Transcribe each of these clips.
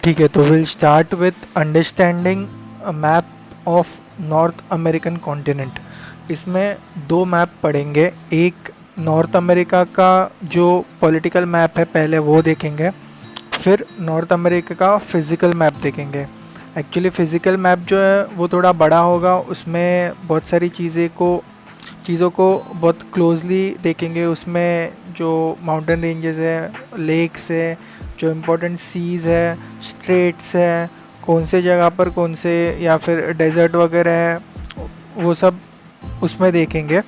ठीक है, तो will start with understanding a map of north American continent. इसमें दो मैप पढ़ेंगे, एक नॉर्थ अमेरिका का जो पॉलिटिकल मैप है पहले वो देखेंगे, फिर नॉर्थ अमेरिका का फिज़िकल मैप देखेंगे। एक्चुअली फ़िज़िकल मैप जो है वो थोड़ा बड़ा होगा, उसमें बहुत सारी चीज़ों को बहुत क्लोजली देखेंगे। उसमें जो माउंटेन रेंजेस है, लेक्स है, जो इम्पोर्टेंट सीज़ है, स्ट्रेट्स है, कौन से जगह पर कौन से, या फिर डेजर्ट वगैरह है, वो सब उसमें देखेंगे।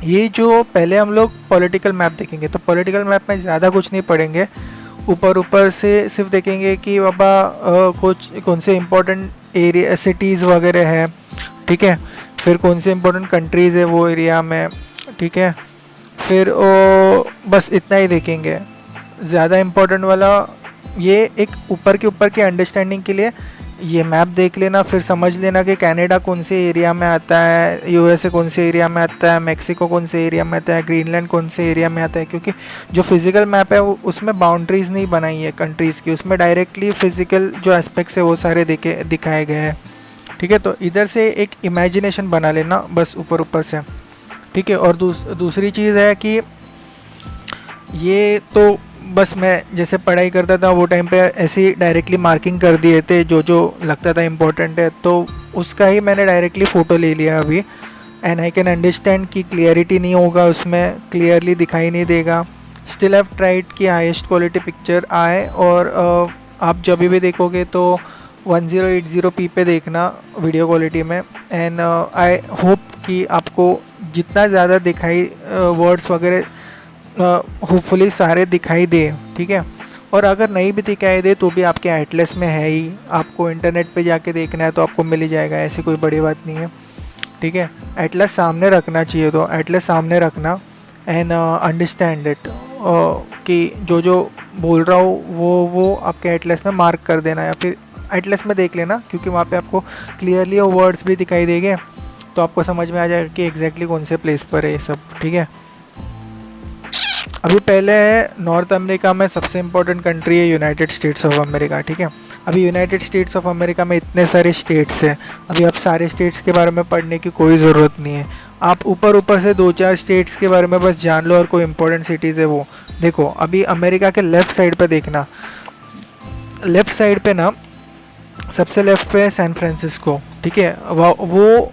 ये जो पहले हम लोग पॉलिटिकल मैप देखेंगे, तो पॉलिटिकल मैप में ज़्यादा कुछ नहीं पढ़ेंगे, ऊपर ऊपर से सिर्फ देखेंगे कि बाबा कुछ कौन से इम्पोर्टेंट एरिया सिटीज़ वगैरह है, ठीक है, फिर कौन से इम्पोर्टेंट कंट्रीज़ है वो एरिया में, ठीक है, फिर बस इतना ही देखेंगे। ज़्यादा इम्पोर्टेंट वाला ये एक ऊपर के अंडरस्टैंडिंग के लिए ये मैप देख लेना, फिर समझ लेना कि कनाडा कौन से एरिया में आता है, यूएसए कौन से एरिया में आता है, मेक्सिको कौन से एरिया में आता है, ग्रीनलैंड कौन से एरिया में आता है। क्योंकि जो फिज़िकल मैप है वो उसमें बाउंड्रीज़ नहीं बनाई है कंट्रीज़ की, उसमें डायरेक्टली फिज़िकल जो एस्पेक्ट्स है वो सारे दिखाए गए हैं। ठीक है, तो इधर से एक इमेजिनेशन बना लेना बस ऊपर ऊपर से, ठीक है। और दूसरी चीज़ है कि ये तो बस मैं जैसे पढ़ाई करता था वो टाइम पे ऐसी डायरेक्टली मार्किंग कर दिए थे जो जो लगता था इम्पोर्टेंट है, तो उसका ही मैंने डायरेक्टली फ़ोटो ले लिया अभी। एंड आई कैन अंडरस्टैंड कि क्लियरिटी नहीं होगा, उसमें क्लियरली दिखाई नहीं देगा। स्टिल हैव ट्राइड कि हाईएस्ट क्वालिटी पिक्चर आए, और आप जब भी देखोगे तो 1080p पे देखना वीडियो क्वालिटी में। एंड आई होप कि आपको जितना ज़्यादा दिखाई वर्ड्स वगैरह होपफुली सारे दिखाई दे, ठीक है। और अगर नहीं भी दिखाई दे तो भी आपके एटलस में है ही, आपको इंटरनेट पे जाके देखना है तो आपको मिल ही जाएगा, ऐसी कोई बड़ी बात नहीं है, ठीक है। एटलस सामने रखना चाहिए, तो एटलस सामने रखना एंड अंडरस्टैंड इट, कि जो जो बोल रहा हूँ वो आपके एटलस में मार्क कर देना, या फिर एटलस में देख लेना, क्योंकि वहाँ पे आपको क्लियरली वो वर्ड्स भी दिखाई देंगे, तो आपको समझ में आ जाएगा कि एग्जैक्टली कौन से प्लेस पर है ये सब, ठीक है। अभी पहले है नॉर्थ अमेरिका में सबसे इम्पोर्टेंट कंट्री है यूनाइटेड स्टेट्स ऑफ अमेरिका, ठीक है। अभी यूनाइटेड स्टेट्स ऑफ अमेरिका में इतने सारे स्टेट्स हैं, अभी आप सारे स्टेट्स के बारे में पढ़ने की कोई ज़रूरत नहीं है। आप ऊपर से 2-4 स्टेट्स के बारे में बस जान लो, और कोई इंपॉर्टेंट सिटीज़ है वो देखो। अभी अमेरिका के लेफ़्ट साइड पे देखना, लेफ़्ट साइड पे ना सबसे लेफ़्ट पे है सैन फ्रांसिस्को, ठीक है। वो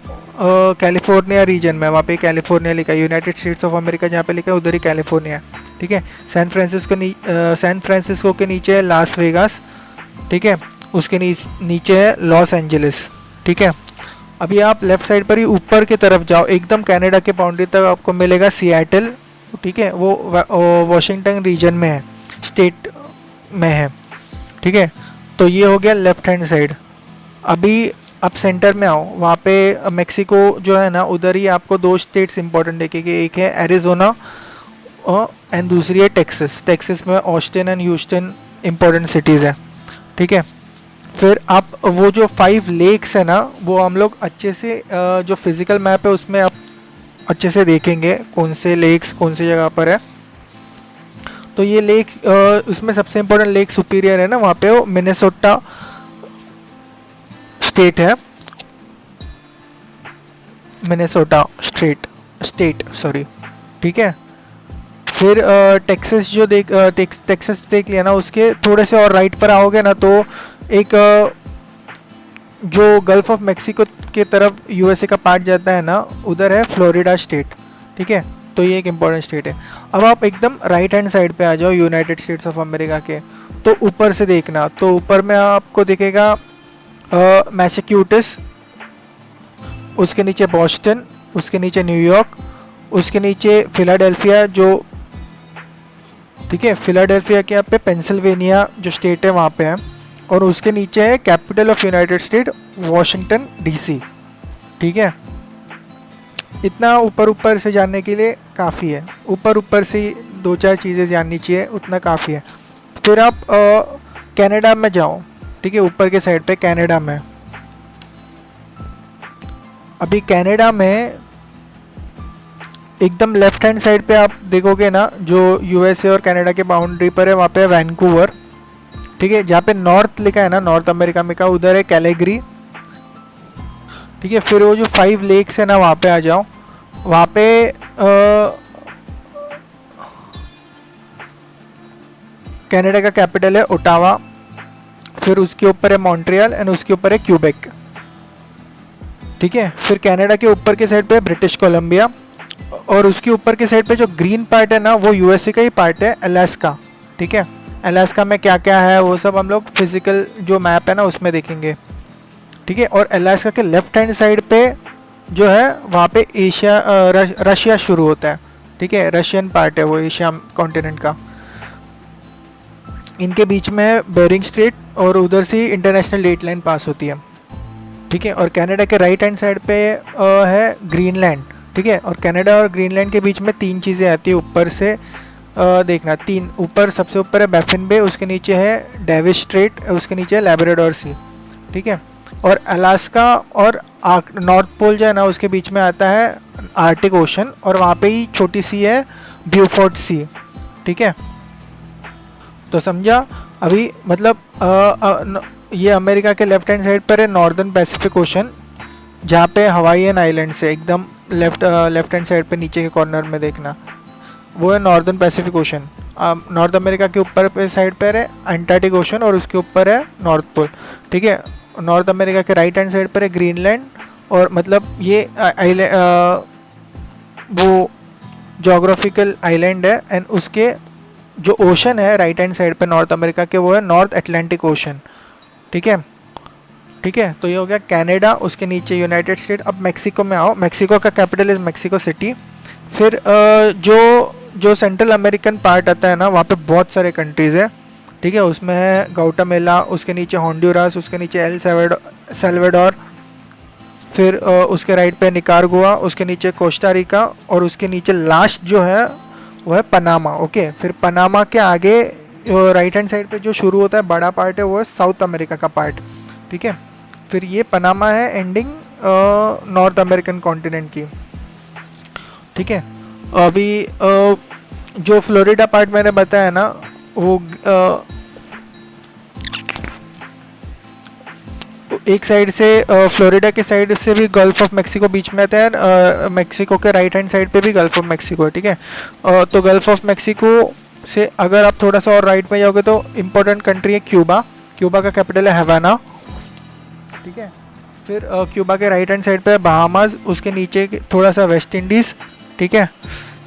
कैलिफोर्निया रीजन में, वहाँ पे कैलिफोर्निया लिखा है, यूनाइटेड स्टेट्स ऑफ अमेरिका जहाँ पे लिखा है उधर ही कैलिफोर्निया, ठीक है। सैन फ्रांसिस्को के नीचे है लास वेगास, ठीक है, उसके नीचे है लॉस एंजलिस, ठीक है। अभी आप लेफ़्ट साइड पर ही ऊपर की तरफ जाओ, एकदम कनाडा के बाउंड्री तक आपको मिलेगा सिएटल, ठीक है, वो वॉशिंगटन रीजन में है, स्टेट में है, ठीक है। तो ये हो गया लेफ़्ट हैंड साइड। अभी आप सेंटर में आओ, वहाँ पे मेक्सिको जो है ना, उधर ही आपको 2 स्टेट्स इंपॉर्टेंट देखेंगे, एक है एरिजोना एंड दूसरी है टेक्सास। टेक्सास में Austin and Houston important cities है, ठीक है। फिर आप वो जो 5 लेक्स है ना, वो हम लोग अच्छे से जो फिज़िकल मैप है उसमें आप अच्छे से देखेंगे कौन से लेक्स कौन सी जगह पर है। तो ये लेक, उसमें सबसे इम्पोर्टेंट लेक सुपीरियर है ना, वहाँ पे वो मिनेसोटा स्टेट है, मिनेसोटा स्टेट सॉरी, ठीक है। फिर टेक्सास जो टेक्सास देख लिया ना, उसके थोड़े से और राइट पर आओगे ना तो एक जो गल्फ ऑफ मेक्सिको के तरफ यूएसए का पार्ट जाता है ना, उधर है फ्लोरिडा स्टेट, ठीक है। तो ये एक इम्पॉर्टेंट स्टेट है। अब आप एकदम राइट हैंड साइड पे आ जाओ यूनाइटेड स्टेट्स ऑफ अमेरिका के, तो ऊपर से देखना, तो ऊपर में आपको दिखेगा मैसाचुसेट्स, उसके नीचे बॉस्टन, उसके नीचे न्यूयॉर्क, उसके नीचे फिलाडेल्फिया, जो ठीक है, फिलाडेल्फिया के यहाँ पे पेंसिल्वेनिया जो स्टेट है वहाँ पे है, और उसके नीचे है capital of United state Washington DC, ठीक है। इतना ऊपर से जानने के लिए काफ़ी है, ऊपर से 2-4 चीज़ें जाननी चाहिए, उतना काफ़ी है। फिर आप कनाडा में जाओ, ठीक है, ऊपर के साइड पे कनाडा में। अभी कनाडा में एकदम लेफ्ट हैंड साइड पे आप देखोगे ना, जो यूएसए और कनाडा के बाउंड्री पर है, वहाँ पे वैंकूवर, ठीक है, जहाँ पे नॉर्थ लिखा है ना, नॉर्थ अमेरिका में का, उधर है कैलेगरी। ठीक है, फिर वो जो 5 लेक्स है ना, वहाँ पे आ जाओ। वहाँ पे कनाडा का कैपिटल है ओटावा, फिर उसके ऊपर है मॉन्ट्रियल एंड उसके ऊपर है क्यूबेक। ठीक है, फिर कनाडा के ऊपर के साइड पे ब्रिटिश कोलंबिया, और उसके ऊपर के साइड पे जो ग्रीन पार्ट है ना, वो यूएसए का ही पार्ट है, अलास्का। ठीक है, अलास्का में क्या क्या है वो सब हम लोग फिजिकल जो मैप है ना उसमें देखेंगे। ठीक है, और अलास्का के लेफ्ट हैंड साइड पे जो है वहाँ पे एशिया रशिया शुरू होता है। ठीक है, रशियन पार्ट है वो एशिया कॉन्टिनेंट का। इनके बीच में है बेरिंग स्ट्रेट, और उधर से इंटरनेशनल डेट लाइन पास होती है। ठीक है, और कनाडा के राइट हैंड साइड पे है ग्रीनलैंड। ठीक है, और कनाडा और ग्रीनलैंड के बीच में 3 चीज़ें आती है ऊपर से, देखना 3 ऊपर, सबसे ऊपर है बैफिन बे, उसके नीचे है डेविस स्ट्रेट, उसके नीचे है लैब्राडोर सी। ठीक है, और अलास्का और नॉर्थ पोल जो है ना उसके बीच में आता है आर्टिक ओशन, और वहाँ पे ही छोटी सी है ब्यूफोर्ट सी। ठीक है, तो समझा अभी, मतलब ये अमेरिका के लेफ्ट हैंड साइड पर है नॉर्दर्न पैसिफिक ओशन, जहाँ पे हवाईयन आइलैंड से एकदम लेफ्ट हैंड साइड पे नीचे के कॉर्नर में देखना, वो है northern Pacific ocean. North America के ऊपर पे साइड पर है अंटार्कटिक ओशन, और उसके ऊपर है नॉर्थ पोल। ठीक है, नॉर्थ अमेरिका के राइट हैंड साइड पर है ग्रीनलैंड, और मतलब ये वो जोग्राफिकल आइलैंड है, एंड उसके जो ओशन है राइट हैंड साइड पे नॉर्थ अमेरिका के, वो है नॉर्थ अटलांटिक ओशन। ठीक है, ठीक है, तो ये हो गया कनाडा, उसके नीचे यूनाइटेड स्टेट। अब मेक्सिको में आओ, मेक्सिको का कैपिटल इज़ मेक्सिको सिटी। फिर जो सेंट्रल अमेरिकन पार्ट आता है ना, वहाँ पे बहुत सारे कंट्रीज़ है। ठीक है, उसमें है गाउटामेला, उसके नीचे होंडुरास, उसके नीचे एल सल्वाडोर, फिर उसके राइट पे निकारागुआ, उसके नीचे कोस्टा रिका, और उसके नीचे लास्ट जो है वो है पनामा। ओके, फिर पनामा के आगे राइट हैंड साइड पे जो शुरू होता है बड़ा पार्ट है, वो है साउथ अमेरिका का पार्ट। ठीक है, फिर ये पनामा है एंडिंग नॉर्थ अमेरिकन कॉन्टिनेंट की। ठीक है, अभी जो फ्लोरिडा पार्ट मैंने बताया ना, वो एक साइड से फ्लोरिडा के साइड से भी गल्फ ऑफ मेक्सिको बीच में आता है, मेक्सिको के राइट हैंड साइड पे भी गल्फ ऑफ मेक्सिको है। ठीक है, तो गल्फ ऑफ मेक्सिको से अगर आप थोड़ा सा और राइट में जाओगे तो इम्पोर्टेंट कंट्री है क्यूबा। क्यूबा का कैपिटल है हवाना। ठीक है, फिर क्यूबा के राइट हैंड साइड पे है बहामास, उसके नीचे थोड़ा सा वेस्ट इंडीज़। ठीक है,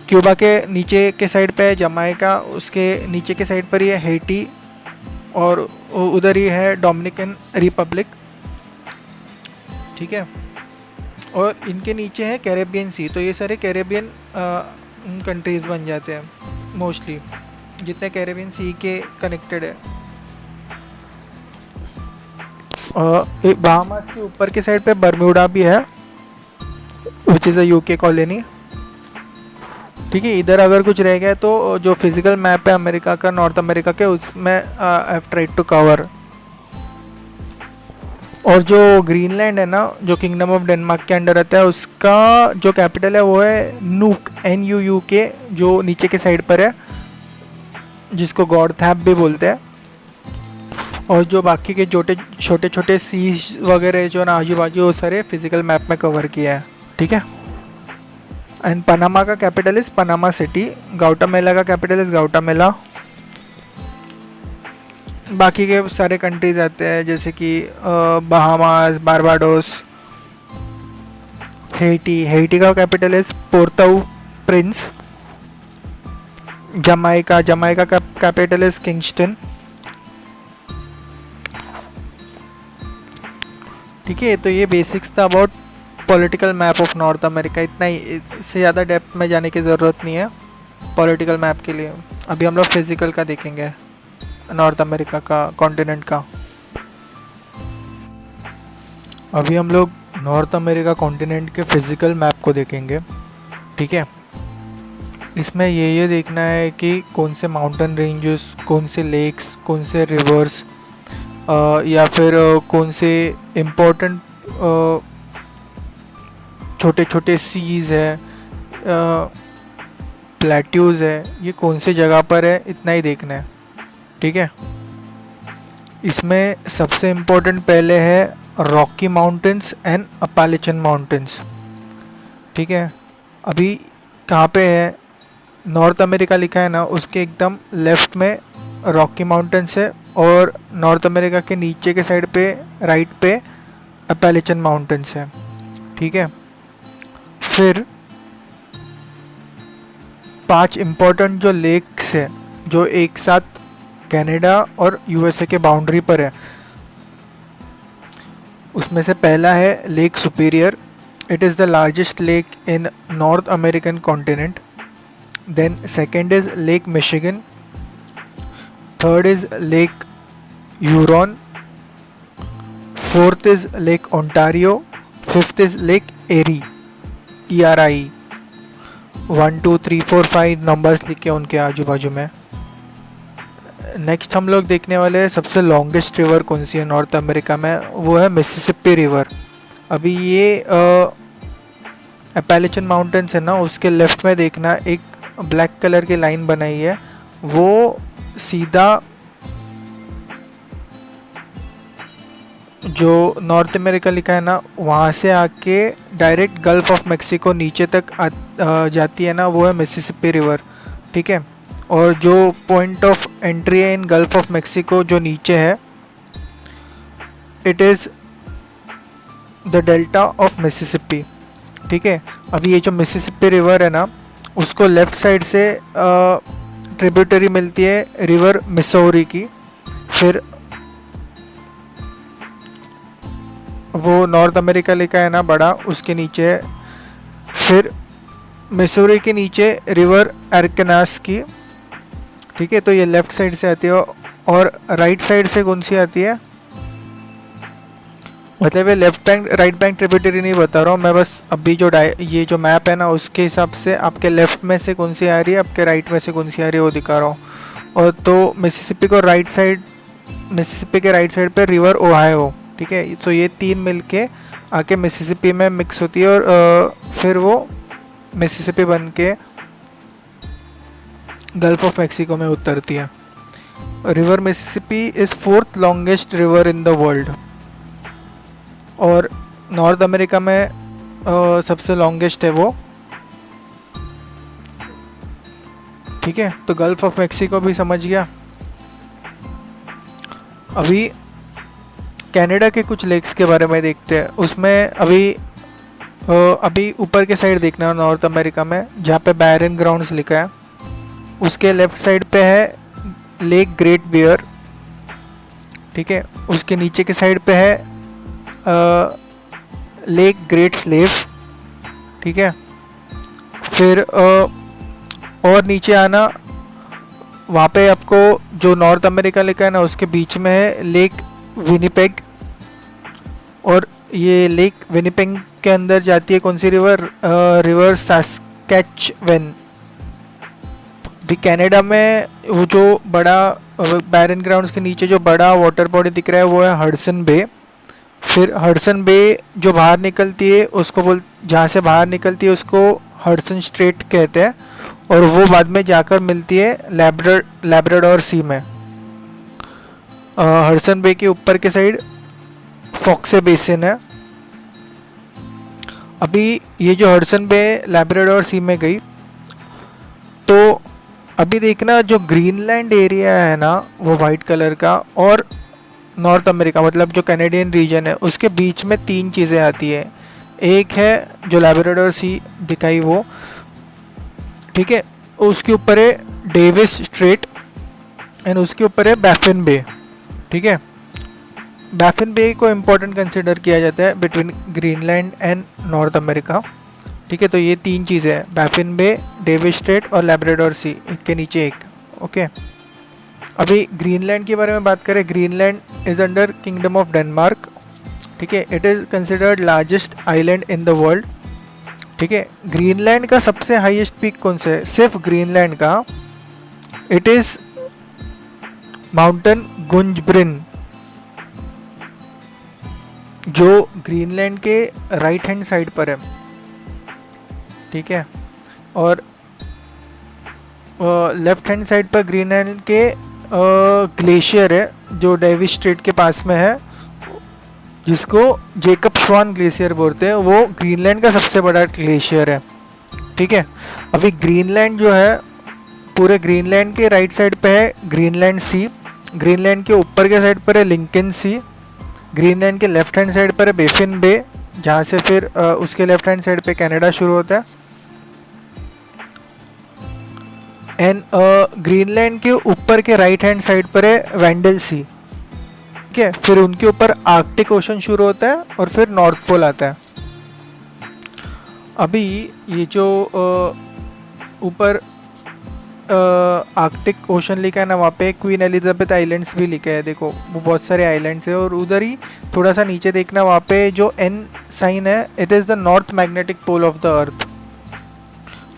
क्यूबा के नीचे के साइड पे है जमाइका, उसके नीचे के साइड पर ही है हैटी, और उधर ही है डोमिनिकन रिपब्लिक। ठीक है, और इनके नीचे है कैरेबियन सी। तो ये सारे कैरेबियन कंट्रीज़ बन जाते हैं मोस्टली, जितने कैरेबियन सी के कनेक्टेड है। बहामास के ऊपर के साइड पे बर्म्यूडा भी है, which is a UK colony. ठीक है, इधर अगर कुछ रह गया तो जो फिजिकल मैप है अमेरिका का, नॉर्थ अमेरिका के, उसमें I have tried to cover. और जो ग्रीनलैंड है ना, जो किंगडम ऑफ डेनमार्क के अंडर आता है, उसका जो कैपिटल है वो है नूक, NUUK, जो नीचे के साइड पर है, जिसको गॉडथैप भी बोलते हैं। और जो बाकी के छोटे छोटे सीज वगैरह जो ना आजू बाजू, वो सारे फिजिकल मैप में कवर किया है। ठीक है, एंड पनामा का कैपिटल इज़ पनामा सिटी, गाउटामेला का कैपिटल इज़ गाउटामेला। बाकी के सारे कंट्रीज आते हैं, जैसे कि बहामास, बारबाडोस, हैटी का capital is Port-au-Prince. Jamaica का कैपिटल इज़ किंगस्टन। ठीक है, तो ये बेसिक्स था about political map of north America. इतना ही, इससे ज़्यादा डेप्थ में जाने की ज़रूरत नहीं है पॉलिटिकल मैप के लिए। अभी हम लोग फिजिकल का देखेंगे, नॉर्थ अमेरिका का कॉन्टिनेंट का। अभी हम लोग नॉर्थ अमेरिका कॉन्टिनेंट के फिजिकल मैप को देखेंगे। ठीक है, इसमें ये देखना है कि कौन से माउंटेन रेंजेस, कौन से लेक्स, कौन से रिवर्स, या फिर कौन से इम्पोर्टेंट छोटे छोटे सीज है, प्लेट्यूज है, ये कौन से जगह पर है, इतना ही देखना है। ठीक है, इसमें सबसे इम्पोर्टेंट पहले है रॉकी माउंटेन्स एंड अपालेचन माउंटेन्स। ठीक है, अभी कहाँ पे है, नॉर्थ अमेरिका लिखा है ना, उसके एकदम लेफ्ट में रॉकी माउंटेन्स है और नॉर्थ अमेरिका के नीचे के साइड पे राइट पे अपालेचन माउंटेन्स है। ठीक है, फिर 5 इम्पोर्टेंट जो लेक्स है जो एक साथ कनाडा और यूएसए के बाउंड्री पर है, उसमें से पहला है lake Superior. It is the largest lake in north American continent. Then second is lake Michigan, third is lake Huron, fourth is lake Ontario, fifth is lake Erie, ERI। 1 2 3 4 5 numbers लिखे उनके आजू बाजू में। नेक्स्ट हम लोग देखने वाले हैं सबसे लॉन्गेस्ट रिवर कौन सी है नॉर्थ अमेरिका में, वो है मिसिसिपी रिवर। अभी ये अपालेचन माउंटेन्स है ना, उसके लेफ्ट में देखना एक ब्लैक कलर की लाइन बनाई है, वो सीधा जो नॉर्थ अमेरिका लिखा है ना, वहाँ से आके डायरेक्ट गल्फ ऑफ मेक्सिको नीचे तक जाती है ना, वो है मिसिसिपी रिवर। ठीक है, और जो पॉइंट ऑफ एंट्री है इन गल्फ ऑफ मेक्सिको जो नीचे है, it is the delta of Mississippi. ठीक है, अभी ये जो मिसिसिपी रिवर है ना, उसको लेफ़्ट साइड से ट्रिब्यूटरी मिलती है रिवर मिसौरी की, फिर वो नॉर्थ अमेरिका लिखा है ना बड़ा, उसके नीचे है, फिर मिसौरी के नीचे रिवर अरकनास की। ठीक है, तो ये लेफ़्ट साइड से आती है और राइट साइड से कौन सी आती है, मतलब ये left bank right bank tributary नहीं बता रहा हूँ मैं, बस अभी जो ये जो मैप है ना उसके हिसाब से आपके लेफ़्ट में से कौन सी आ रही है, आपके राइट में से कौन सी आ रही है वो दिखा रहा हूँ। और तो मिसिसिपी को राइट साइड, मिसिसिपी के राइट साइड पे रिवर ओहायो। ठीक है, तो ये तीन मिलके आके मिसिसिपी में मिक्स होती है और फिर वो मिसिसिपी बन के गल्फ ऑफ मेक्सिको में उतरती है। River Mississippi is 4th longest river in the world और नॉर्थ अमेरिका में सबसे लॉन्गेस्ट है वो। ठीक है, तो गल्फ ऑफ मेक्सिको भी समझ गया। अभी कनाडा के कुछ लेक्स के बारे में देखते हैं। उसमें अभी ऊपर के साइड देखना नॉर्थ अमेरिका में, जहाँ पे बैरन ग्राउंड्स लिखा है, उसके लेफ्ट साइड पे है लेक ग्रेट बियर। ठीक है, उसके नीचे के साइड पे है लेक ग्रेट स्लेव। ठीक है, फिर और नीचे आना, वहाँ पे आपको जो नॉर्थ अमेरिका लिखा है ना उसके बीच में है लेक विनिपेग, और ये लेक विनिपेग के अंदर जाती है कौन सी रिवर, रिवर सस्कैचवन। भी कनाडा में वो जो बड़ा बैरन ग्राउंड्स के नीचे जो बड़ा वाटर बॉडी दिख रहा है वो है हडसन बे। फिर हडसन बे जो बाहर निकलती है उसको जहाँ से बाहर निकलती है उसको हडसन स्ट्रेट कहते हैं, और वो बाद में जाकर मिलती है लैब्राडोर सी में। हडसन बे के ऊपर के साइड फॉक्से बेसिन है। अभी ये जो हडसन बे लैब्राडोर सी में गई, तो अभी देखना जो ग्रीनलैंड एरिया है ना वो वाइट कलर का, और नॉर्थ अमेरिका मतलब जो कैनेडियन रीजन है उसके बीच में 3 चीज़ें आती है। एक है जो लैब्राडोर सी दिखाई वो, ठीक है, उसके ऊपर है डेविस स्ट्रेट एंड उसके ऊपर है बैफिन बे। ठीक है, बैफिन बे को इम्पोर्टेंट कंसिडर किया जाता है between Greenland and north America. ठीक है, तो ये 3 चीज़ें हैं, बैफिन बे, डेविस स्ट्रेट और लैब्राडोर सी, एक के नीचे एक। ओके, अभी ग्रीनलैंड के बारे में बात करें। Greenland is under kingdom of Denmark. ठीक है, it is considered largest island in the world. ठीक है, ग्रीनलैंड का सबसे हाईएस्ट पीक कौन सा है, सिर्फ ग्रीनलैंड का, इट इज़ माउंटेन गुंजब्रिन, जो ग्रीनलैंड के राइट हैंड साइड पर है। ठीक है, और लेफ्ट हैंड साइड पर ग्रीनलैंड के ग्लेशियर है जो डेविस स्ट्रेट के पास में है, जिसको जेकब श्वान ग्लेशियर बोलते हैं, वो ग्रीनलैंड का सबसे बड़ा ग्लेशियर है। ठीक है, अभी ग्रीनलैंड जो है, पूरे ग्रीनलैंड के राइट साइड पे है ग्रीनलैंड सी, ग्रीनलैंड के ऊपर के साइड पर है लिंकन सी, ग्रीनलैंड के लेफ्ट हैंड साइड पर है बेफिन बे, जहाँ से फिर उसके लेफ्ट हैंड साइड पे कनाडा शुरू होता है। एंड ग्रीनलैंड के ऊपर के राइट हैंड साइड पर है वेंडल सी। ठीक है, फिर उनके ऊपर आर्कटिक ओशन शुरू होता है और फिर नॉर्थ पोल आता है। अभी ये जो ऊपर आर्कटिक ओशन लिखा है ना, वहाँ पे क्वीन एलिजाबेथ आइलैंड्स भी लिखा है, देखो वो बहुत सारे आइलैंड्स है। और उधर ही थोड़ा सा नीचे देखना, वहाँ पे जो एन साइन है, it is the north magnetic pole of the earth.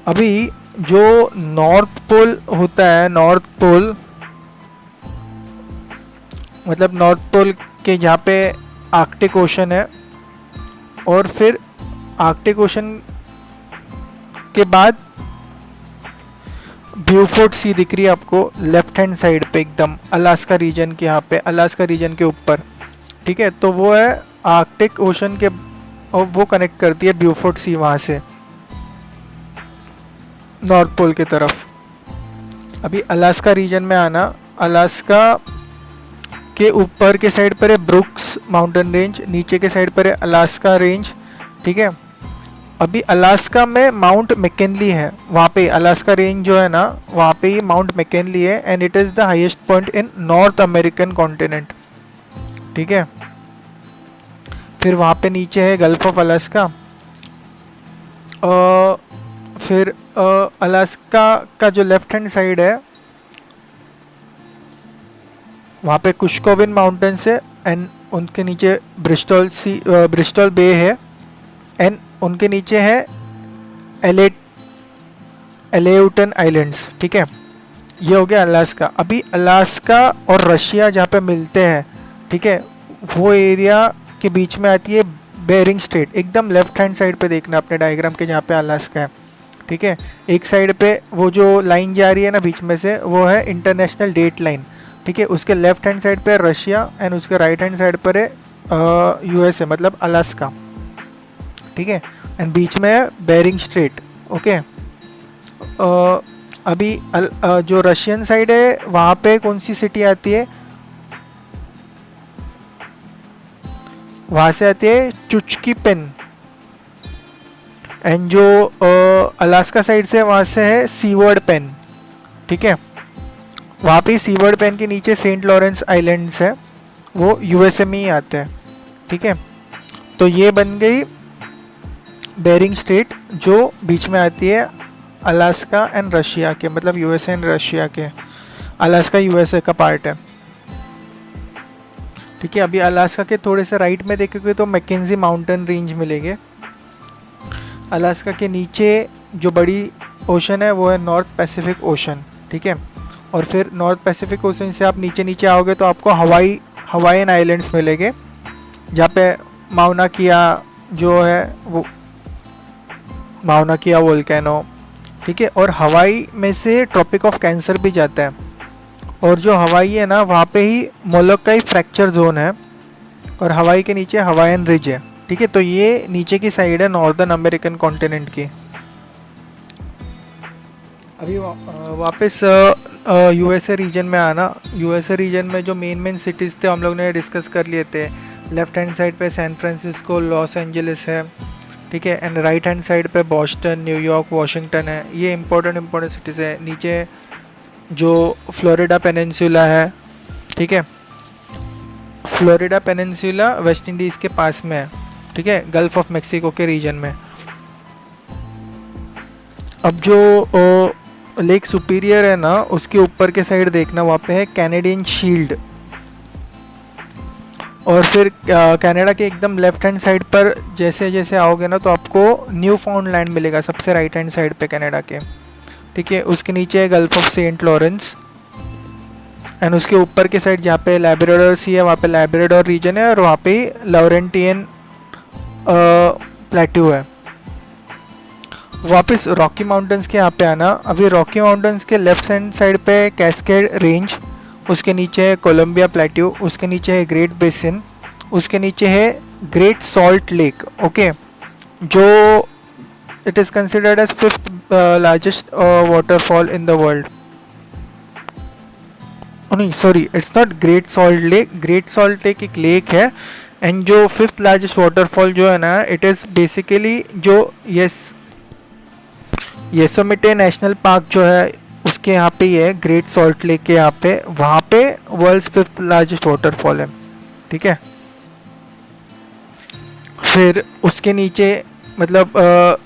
अभी जो नॉर्थ पोल होता है, नॉर्थ पोल मतलब नॉर्थ पोल के जहाँ पे आर्कटिक ओशन है, और फिर आर्कटिक ओशन के बाद ब्यूफोर्ट सी दिख रही है आपको लेफ्ट हैंड साइड पे, एकदम अलास्का रीजन के यहाँ पे, अलास्का रीजन के ऊपर। ठीक है, तो वो है आर्कटिक ओशन के, और वो कनेक्ट करती है ब्यूफोर्ट सी वहाँ से नॉर्थ पोल की तरफ। अभी अलास्का रीजन में आना, अलास्का के ऊपर के साइड पर है ब्रुक्स माउंटेन रेंज, नीचे के साइड पर है अलास्का रेंज। ठीक है, अभी अलास्का में माउंट मैकिनली है, वहाँ पे अलास्का रेंज जो है ना, वहाँ पे ही माउंट मैकिनली है, and it is the highest point in north American continent. ठीक है, फिर वहाँ पे नीचे है गल्फ ऑफ अलास्का। फिर अलास्का का जो लेफ्ट हैंड साइड है, वहाँ पे कुश्कोविन माउंटेन्स है, एंड उनके नीचे ब्रिस्टल बे है, एंड उनके नीचे है एलेउटन आइलैंड्स। ठीक है, ये हो गया अलास्का। अभी अलास्का और रशिया जहाँ पे मिलते हैं, ठीक है, वो एरिया के बीच में आती है बेरिंग स्ट्रेट, एकदम लेफ्ट हैंड साइड पे देखना अपने डायग्राम के, जहाँ पे अलास्का है। ठीक है, एक साइड पे वो जो लाइन जा रही है ना बीच में से, वो है इंटरनेशनल डेट लाइन। ठीक है, उसके लेफ्ट हैंड साइड पे रशिया, एंड उसके राइट हैंड साइड पर है यूएसए, मतलब अलास्का। ठीक है, एंड बीच में है बेरिंग स्ट्रेट। ओके, अभी जो रशियन साइड है, वहाँ पे कौन सी सिटी आती है, वहाँ से आती है चुचकी पेन, एंड जो अलास्का साइड से वहाँ से है सीवर्ड पेन। ठीक है, वहाँ पे सीवर्ड पेन के नीचे सेंट लॉरेंस आइलैंड्स है, वो यूएसए में ही आते हैं। ठीक है, तो ये बन गई बेरिंग स्ट्रेट, जो बीच में आती है अलास्का एंड रशिया के, मतलब यूएसए एंड रशिया के। अलास्का यूएसए का पार्ट है। ठीक है, अभी अलास्का के थोड़े से राइट में देखोगे तो मैकेंजी माउंटेन रेंज मिलेंगे। अलास्का के नीचे जो बड़ी ओशन है वो है नॉर्थ पैसिफिक ओशन। ठीक है, और फिर नॉर्थ पैसिफिक ओशन से आप नीचे नीचे आओगे तो आपको हवाईन आइलैंड्स मिलेंगे, जहाँ पे माउना किया जो है वो माउना किया वोल्केनो। ठीक है, और हवाई में से ट्रॉपिक ऑफ कैंसर भी जाता है, और जो हवाई है ना, वहाँ पे ही मोलोकाई फ्रैक्चर जोन है, और हवाई के नीचे हवाईन रिज है। ठीक है, तो ये नीचे की साइड है नॉर्दर्न अमेरिकन कॉन्टिनेंट की। अभी वापस यूएसए रीजन में आना। यूएसए रीजन में जो मेन सिटीज़ थे हम लोग ने डिस्कस कर लिए थे। लेफ्ट हैंड साइड पे सैन फ्रांसिस्को, लॉस एंजलिस है। ठीक है, एंड राइट हैंड साइड पे बॉस्टन, न्यूयॉर्क, वॉशिंगटन है। ये इंपॉर्टेंट सिटीज़ है। नीचे जो फ्लोरिडा पेनिनसुला है, ठीक है, फ्लोरिडा पेनिनसुला वेस्ट इंडीज़ के पास में है। ठीक है, गल्फ ऑफ मेक्सिको के रीजन में। अब जो लेक सुपीरियर है ना, उसके ऊपर के साइड देखना, वहाँ पे है कैनेडियन शील्ड। और फिर कनाडा के एकदम लेफ्ट हैंड साइड पर जैसे जैसे आओगे ना, तो आपको न्यू फाउंड लैंड मिलेगा सबसे राइट हैंड साइड पे कनाडा के। ठीक है, उसके नीचे है gulf of saint Lawrence, and उसके ऊपर के साइड जहाँ पे लैब्राडोर सी है, वहाँ पे लैब्राडोर रीजन है, और वहाँ पे लॉरेंटियन प्लेट्यू है। वापस रॉकी माउंटेन्स के यहाँ पे आना। अभी रॉकी माउंटेन्स के लेफ्ट हैंड साइड पे कैस्केड रेंज, उसके नीचे है कोलंबिया प्लेट्यू, उसके नीचे है ग्रेट बेसिन, उसके नीचे है ग्रेट सॉल्ट लेक। ओके, जो it is considered as fifth largest waterfall in the world. नहीं sorry, it's not great salt lake, great salt lake एक लेक है। एंड जो फिफ्थ लार्जेस्ट वाटरफॉल जो है ना, इट इज़ बेसिकली जो योसेमिटे national park जो है उसके यहाँ पे ही है, ग्रेट सॉल्ट लेक के यहाँ पे, वहाँ पे वर्ल्ड्स फिफ्थ लार्जेस्ट वाटरफॉल है। ठीक है, फिर उसके नीचे मतलब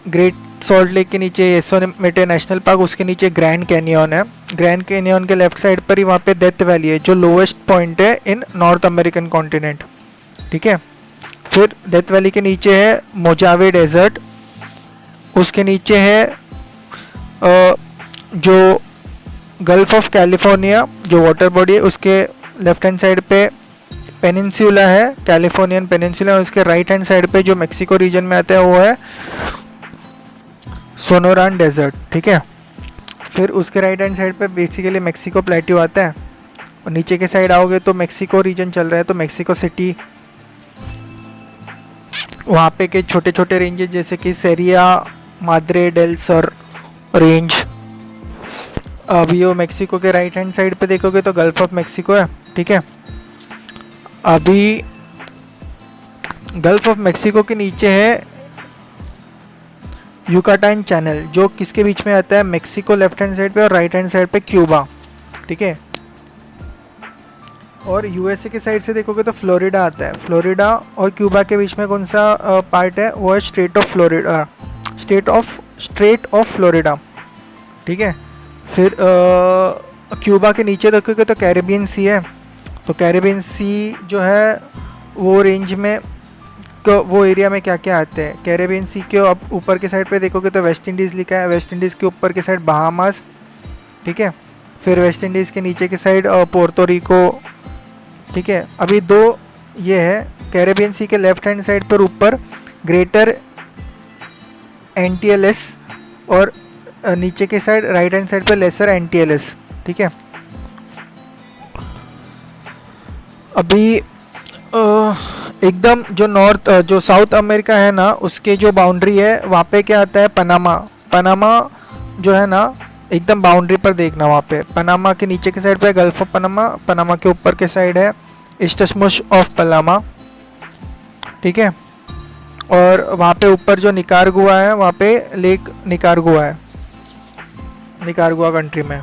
ग्रेट सॉल्ट लेक के नीचे योसेमिटे नेशनल पार्क, उसके नीचे ग्रैंड कैनियन है। ग्रैंड कैनियन के लेफ्ट साइड पर ही वहाँ पे डेथ वैली है, जो लोवेस्ट पॉइंट है इन नॉर्थ अमेरिकन कॉन्टिनेंट। ठीक है, फिर डेथ वैली के नीचे है मोजावे डेजर्ट, उसके नीचे है जो गल्फ ऑफ कैलिफोर्निया जो वाटर बॉडी है, उसके लेफ्ट हैंड साइड पे पेनिनसुला है, कैलिफोर्नियन पेनिनसुला, और उसके राइट हैंड साइड पे जो मेक्सिको रीजन में आता है वो है सोनोरान डेजर्ट। ठीक है, फिर उसके राइट हैंड साइड पे बेसिकली मेक्सिको प्लेट्यू आता है, और नीचे के साइड आओगे तो मेक्सिको रीजन चल रहा है, तो मेक्सिको सिटी, वहाँ पे के छोटे छोटे रेंजेस जैसे कि सेरिया माद्रे डेल सर रेंज। अभी वो मेक्सिको के राइट हैंड साइड पे देखोगे तो गल्फ ऑफ मेक्सिको है। ठीक है, अभी गल्फ ऑफ मेक्सिको के नीचे है युकाटान चैनल, जो किसके बीच में आता है, मेक्सिको लेफ्ट हैंड साइड पे और राइट हैंड साइड पे क्यूबा। ठीक है, और यूएसए के साइड से देखोगे तो फ्लोरिडा आता है। फ्लोरिडा और क्यूबा के बीच में कौन सा पार्ट है, वो है स्ट्रेट ऑफ फ्लोरिडा। ठीक है, फिर क्यूबा के नीचे देखोगे तो कैरेबियन सी है, तो कैरेबियन सी जो है वो रेंज में वो एरिया में क्या क्या आते हैं, कैरेबियन सी के अब ऊपर के साइड पे देखोगे तो वेस्ट इंडीज़ लिखा है, वेस्ट इंडीज़ के ऊपर के साइड बहामास। ठीक है, फिर वेस्ट इंडीज़ के नीचे के साइड पोर्टो रिको। ठीक है, अभी दो ये है, कैरेबियन सी के लेफ्ट हैंड साइड पर ऊपर ग्रेटर एंटीएलएस, और नीचे के साइड राइट हैंड साइड पर लेसर एंटीएलएस। ठीक है, अभी एकदम जो नॉर्थ जो साउथ अमेरिका है ना, उसके जो बाउंड्री है वहाँ पे क्या आता है, पनामा। पनामा जो है ना एकदम बाउंड्री पर देखना, वहाँ पे पनामा के नीचे के साइड पे गल्फ ऑफ पनामा, पनामा के ऊपर के साइड है इस्टसमुस ऑफ पनामा। ठीक है, और वहाँ पे ऊपर जो निकारागुआ है, वहाँ पे लेक निकारागुआ है, निकारागुआ कंट्री में।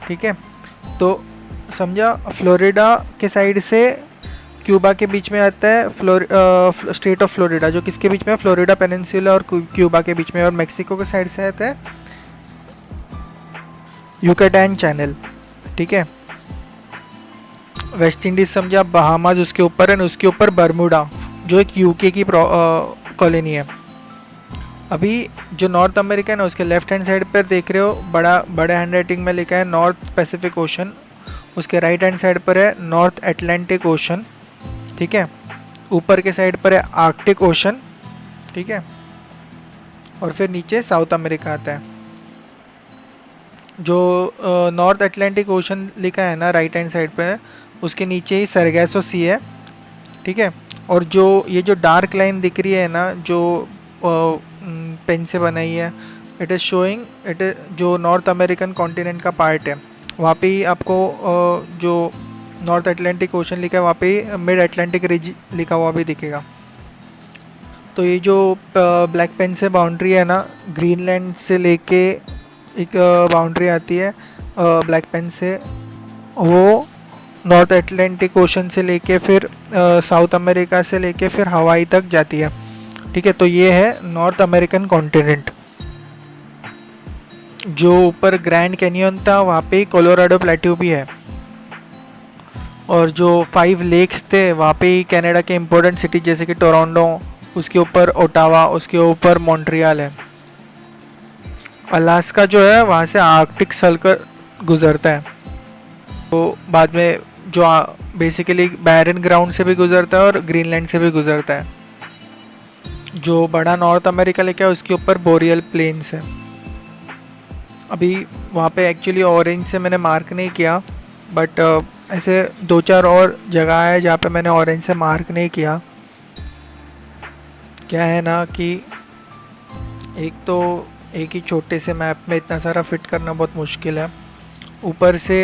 ठीक है, तो समझा, फ्लोरिडा के साइड से क्यूबा के बीच में आता है स्टेट ऑफ फ्लोरिडा, जो किसके बीच में है, फ्लोरिडा पेनिनसुला और क्यूबा के बीच में, और मेक्सिको के साइड से आता है युकाटान चैनल। ठीक है, वेस्ट इंडीज समझा, बहामास उसके ऊपर है, उसके ऊपर बर्मुडा जो एक यूके की कॉलोनी है। अभी जो नॉर्थ अमेरिका है ना, उसके लेफ्ट हैंड साइड पर देख रहे हो बड़े हैंड राइटिंग में लिखा है नॉर्थ पैसिफिक ओशन, उसके राइट हैंड साइड पर है नॉर्थ अटलांटिक ओशन। ठीक है, ऊपर के साइड पर है आर्कटिक ओशन। ठीक है, और फिर नीचे साउथ अमेरिका आता है। जो नॉर्थ अटलांटिक ओशन लिखा है ना राइट हैंड साइड पे, उसके नीचे ही सरगैसो सी है। ठीक है, और जो ये जो डार्क लाइन दिख रही है ना, जो पेन से बनाई है, इट इज़ शोइंग इट जो नॉर्थ अमेरिकन कॉन्टिनेंट का पार्ट है। वहाँ पे ही आपको जो नॉर्थ अटलांटिक ओशन लिखा है, वहाँ पे ही मिड अटलांटिक रिज लिखा हुआ भी दिखेगा। तो ये जो ब्लैक पेन से बाउंड्री है ना, ग्रीनलैंड से लेके एक बाउंड्री आती है ब्लैक पेन से, वो नॉर्थ अटलांटिक ओशन से लेके फिर साउथ अमेरिका से लेके फिर हवाई तक जाती है। ठीक है, तो ये है नॉर्थ अमेरिकन कॉन्टिनेंट। जो ऊपर ग्रैंड कैनियन था, वहाँ पे कोलोराडो प्लेट्यू भी है, और जो 5 लेक्स थे वहाँ पे ही कनाडा के इम्पोर्टेंट सिटी जैसे कि टोरंटो, उसके ऊपर ओटावा, उसके ऊपर मॉन्ट्रियल है। अलास्का जो है वहाँ से आर्कटिक सर्कल गुजरता है, तो बाद में जो बेसिकली बैरन ग्राउंड से भी गुजरता है और ग्रीनलैंड से भी गुजरता है। जो बड़ा नॉर्थ अमेरिका लेके है उसके ऊपर बोरियल प्लेन्स है। अभी वहाँ पे एक्चुअली ऑरेंज से मैंने मार्क नहीं किया, बट ऐसे 2-4 और जगह है जहाँ पे मैंने ऑरेंज से मार्क नहीं किया। क्या है ना कि एक तो एक ही छोटे से मैप में इतना सारा फिट करना बहुत मुश्किल है। ऊपर से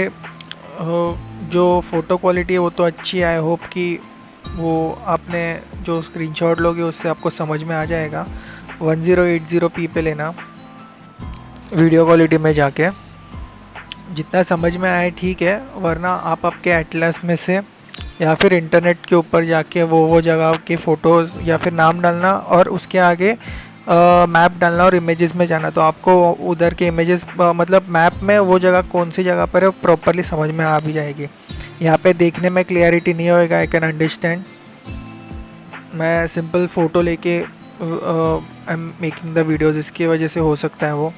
जो फ़ोटो क्वालिटी है वो तो अच्छी है, आई होप कि वो आपने जो स्क्रीनशॉट लोगे उससे आपको समझ में आ जाएगा। 1080p पे लेना वीडियो क्वालिटी में जाके, जितना समझ में आए ठीक है, वरना आप आपके एटलस में से या फिर इंटरनेट के ऊपर जाके वो जगह के फ़ोटोज़ या फिर नाम डालना और उसके आगे मैप डालना और इमेजेस में जाना, तो आपको उधर के इमेजेस मतलब मैप में वो जगह कौन सी जगह पर है प्रॉपरली समझ में आ भी जाएगी। यहाँ पे देखने में क्लियरिटी नहीं होएगा, आई कैन अंडरस्टैंड। मैं सिंपल फ़ोटो लेके I am making the videos, इसकी वजह से हो सकता है वो।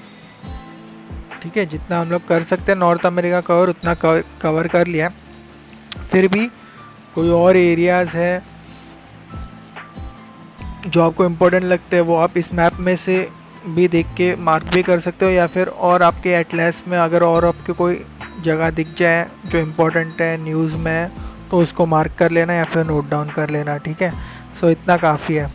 ठीक है, जितना हम लोग कर सकते हैं नॉर्थ अमेरिका कवर उतना कवर कर लिया। फिर भी कोई और एरियाज़ है जो आपको इम्पोर्टेंट लगते हैं वो आप इस मैप में से भी देख के मार्क भी कर सकते हो, या फिर और आपके एटलस में अगर और आपके कोई जगह दिख जाए जो इम्पोर्टेंट है न्यूज़ में तो उसको मार्क कर लेना या फिर नोट डाउन कर लेना। ठीक है, सो इतना काफ़ी है।